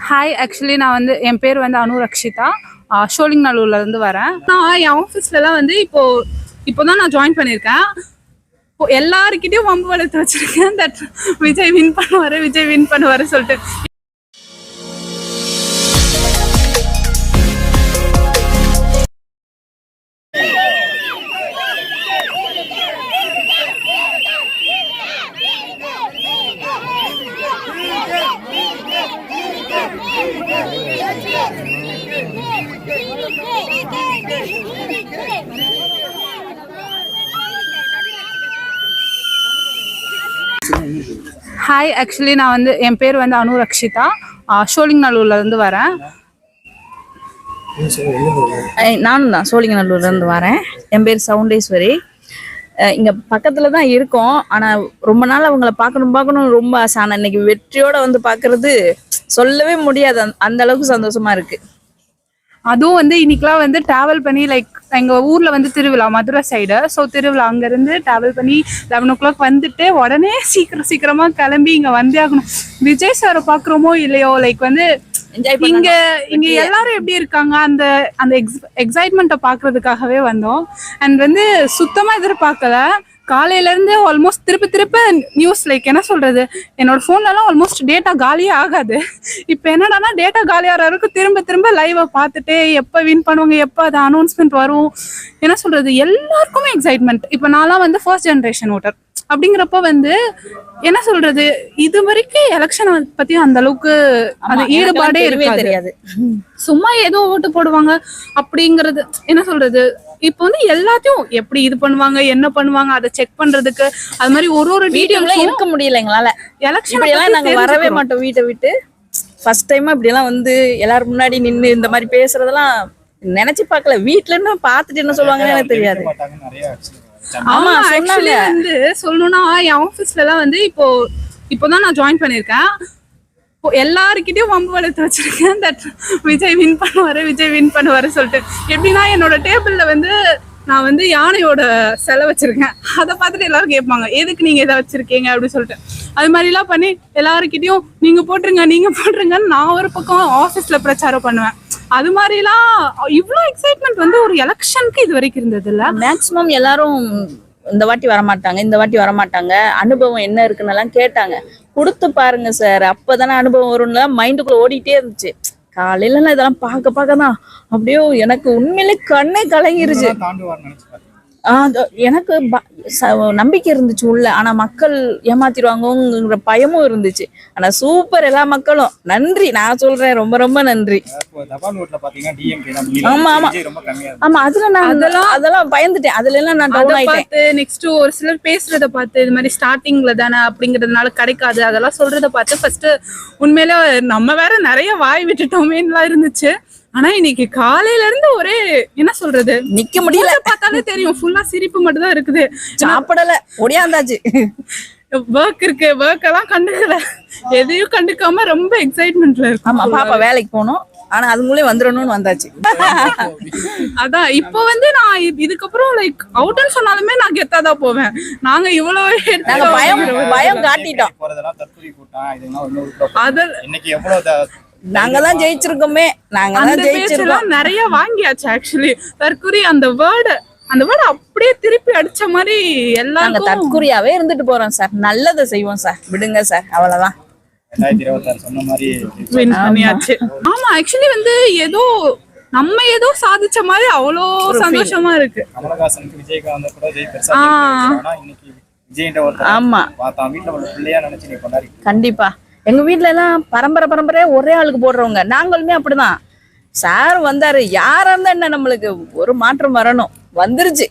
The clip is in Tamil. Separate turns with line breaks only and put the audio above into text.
ஹாய், ஆக்சுவலி நான் வந்து என் பேர் வந்து அனுரக்ஷிதா. ஷோலிங்நல்லூர்லேருந்து வரேன். நான் என் ஆஃபீஸ்லலாம் வந்து இப்போ தான் நான் ஜாயின் பண்ணியிருக்கேன். இப்போ எல்லாருக்கிட்டையும் வம்பு வளர்த்து வச்சுருக்கேன். தட் விஜய் வின் பண்ணுவார் சொல்லிட்டு. ஹாய், ஆக்சுவலி நான் வந்து என் பேர் வந்து அனுரக்ஷிதா. ஷோலிங்நல்லூர்லேருந்து வரேன்.
நானும் தான் சோழிங்கநல்லூர்லேருந்து வரேன். என் பேர் சவுண்டேஸ்வரி. இங்கே பக்கத்தில் தான் இருக்கோம். ஆனால் ரொம்ப நாள் அவங்கள பார்க்கணும் ரொம்ப ஆசை. ஆனால் இன்னைக்கு வெற்றியோட வந்து பார்க்கறது சொல்லவே முடியாது. அந்த அளவுக்கு சந்தோஷமா இருக்கு.
அதுவும் வந்து இன்னைக்கெல்லாம் வந்து டிராவல் பண்ணி லைக் எங்கள் ஊரில் வந்து திருவிழா மதுரை சைடு. ஸோ திருவிழா அங்கேருந்து டிராவல் பண்ணி 11 o'clock வந்துட்டு உடனே சீக்கிரமாக கிளம்பி இங்கே வந்தே ஆகணும். விஜய் சாரை பார்க்குறோமோ இல்லையோ, லைக் வந்து இங்க எல்லாரும் எப்படி இருக்காங்க, அந்த அந்த எக்ஸைட்மெண்ட்டை பாக்குறதுக்காகவே வந்தோம். அண்ட் வந்து சுத்தமா எதிர்பார்க்கல. காலையில இருந்து ஆல்மோஸ்ட் திருப்ப நியூஸ், லைக் என்ன சொல்றது, என்னோட போன்லலாம் ஆல்மோஸ்ட் டேட்டா காலியே ஆகாது. இப்போ என்னடானா டேட்டா காலியாகிற வரைக்கும் திரும்ப லைவை பார்த்துட்டு எப்போ வின் பண்ணுவாங்க, எப்போ அது அனௌன்ஸ்மெண்ட் வரும், என்ன சொல்றது, எல்லாருக்குமே எக்ஸைட்மெண்ட். இப்போ நான்லாம் வந்து ஃபர்ஸ்ட் ஜென்ரேஷன் ஓட்டர் அப்படிங்கிறப்ப வந்து என்ன சொல்றது, இது வரைக்கும் எலெக்ஷனை பத்தி அந்த அளவுக்கு அது ஈடுபாடே தெரியாது. சும்மா ஏதோ ஓட்டு போடுவாங்க அப்படிங்கறது, என்ன சொல்றது, இப்போ வந்து எல்லாத்தையும் எப்படி இது பண்ணுவாங்க, என்ன பண்ணுவாங்க, அதை செக் பண்றதுக்கு அது மாதிரி ஒரு டீட்டெயிலும்
இருக்க முடியல எங்களால. எலெக்ஷன் நாங்க வரவே மாட்டோம் வீட்டை விட்டு. ஃபர்ஸ்ட் டைம் இப்படி எல்லாம் வந்து எல்லாரும் முன்னாடி நின்று இந்த மாதிரி பேசுறதெல்லாம் நினைச்சு பார்க்கல. வீட்டுல இருந்து பார்த்துட்டு என்ன சொல்லுவாங்கன்னு எனக்கு தெரியாது.
ஆமா, ஆக்சுவலி வந்து சொல்லணும்னா என் ஆஃபீஸ்ல எல்லாம் வந்து இப்போதான் நான் ஜாயின் பண்ணியிருக்கேன். எல்லாருக்கிட்டையும் வம்பு வளர்த்து வச்சிருக்கேன். தட் விஜய் வின் பண்ணுவாரு சொல்லிட்டு. எப்படின்னா என்னோட டேபிள்ல வந்து நான் வந்து யானையோட செலை வச்சிருக்கேன். அதை பார்த்துட்டு எல்லாரும் கேட்பாங்க, எதுக்கு நீங்க இதை வச்சிருக்கீங்க அப்படின்னு சொல்லிட்டு. அது மாதிரிலாம் பண்ணி எல்லாருக்கிட்டையும் நீங்க போட்டுருங்கன்னு நான் ஒரு பக்கம் ஆஃபீஸ்ல பிரச்சாரம் பண்ணுவேன். அது மாதிரிலாம் இவ்வளோ எக்ஸைட்மெண்ட் வந்து ஒரு எலெக்ஷனுக்கு இது வரைக்கும் இருந்தது இல்ல.
மேக்சிமம் எல்லாரும் இந்த வாட்டி வரமாட்டாங்க, அனுபவம் என்ன இருக்குன்னு எல்லாம் கேட்டாங்க. கொடுத்து பாருங்க சார், அப்பதானே அனுபவம் வரும்ல மைண்டுக்குள்ள ஓடிட்டே இருந்துச்சு. காலையில நான் இதெல்லாம் பார்க்க தான் அப்படியே எனக்கு உண்மையிலே கண்ணே கலங்கிருச்சு. எனக்கு நம்பிக்கை இருந்துச்சு உள்ள. ஆனா மக்கள் ஏமாத்திடுவாங்கங்கிற பயமும் இருந்துச்சு. ஆனா சூப்பர், எல்லா மக்களும் நன்றி. நான் சொல்றேன், ரொம்ப நன்றி. ஆமா அதுல நான் அதெல்லாம் பயந்துட்டேன். அதுல எல்லாம் நான் டவுன் ஆயிட்டேன்.
நெக்ஸ்ட் ஒரு சிலர் பேசுறத பார்த்து இது மாதிரி ஸ்டார்டிங்ல தானே அப்படிங்கறதுனால கிடைக்காது அதெல்லாம் சொல்றத பார்த்து ஃபர்ஸ்ட் உண்மையில நம்ம வேற நிறைய வாய் விட்டுட்டோமேன்னுலாம் இருந்துச்சு. ஆனா இன்னைக்கு காலையில இருந்து ஒரே, என்ன சொல்றது,
நிக்க முடியல.
பார்த்தாலே தெரியும், ஃபுல்லா சிரிப்பு மட்டும் தான் இருக்குது.
சாப்பிடல, ஒடியாந்தாச்சு.
ஒர்க் எல்லாம் கண்டுக்கல, எதையும் கண்டுக்காம ரொம்ப எக்ஸைட்மெண்ட்ல இருக்கு.
ஆமா, பாப்பா வேலைக்கு போனோம், ஆனா அதுங்களே வந்துடணும்னு வந்தாச்சு.
அதான் இப்போ வந்து நான் இதுக்கப்புறம் லைக் அவுட்னு சொன்னாலுமே நான் கெத்தாதான் போவேன். நாங்க இவ்வளவு
பயம் காட்டிட்டோம்.
அது
நாங்க தான் ஜெயிச்சிருக்கோமே.
நிறைய வாங்கியாச்சு. ஆக்சுவலி தற்குறி அந்த வேர்டு அப்படியே திருப்பி அடிச்ச மாதிரி எல்லாம்
தற்குறியாவே இருந்துட்டு போறோம் சார். நல்லதை செய்வோம் சார், விடுங்க சார், அவ்வளவுதான்.
ஆமா, ஆக்சுவலி வந்து நம்ம ஏதோ சாதிச்ச மாதிரி அவ்வளோ சந்தோஷமா இருக்கு.
ஆமா, கண்டிப்பா. எங்க வீட்டுல எல்லாம் பரம்பரையா ஒரே ஆளுக்கு போடுறவங்க. நாங்களுமே அப்படிதான். சார் வந்தாரு, யாரா இருந்தா என்ன, நம்மளுக்கு ஒரு மாற்றம் வரணும், வந்துருச்சு.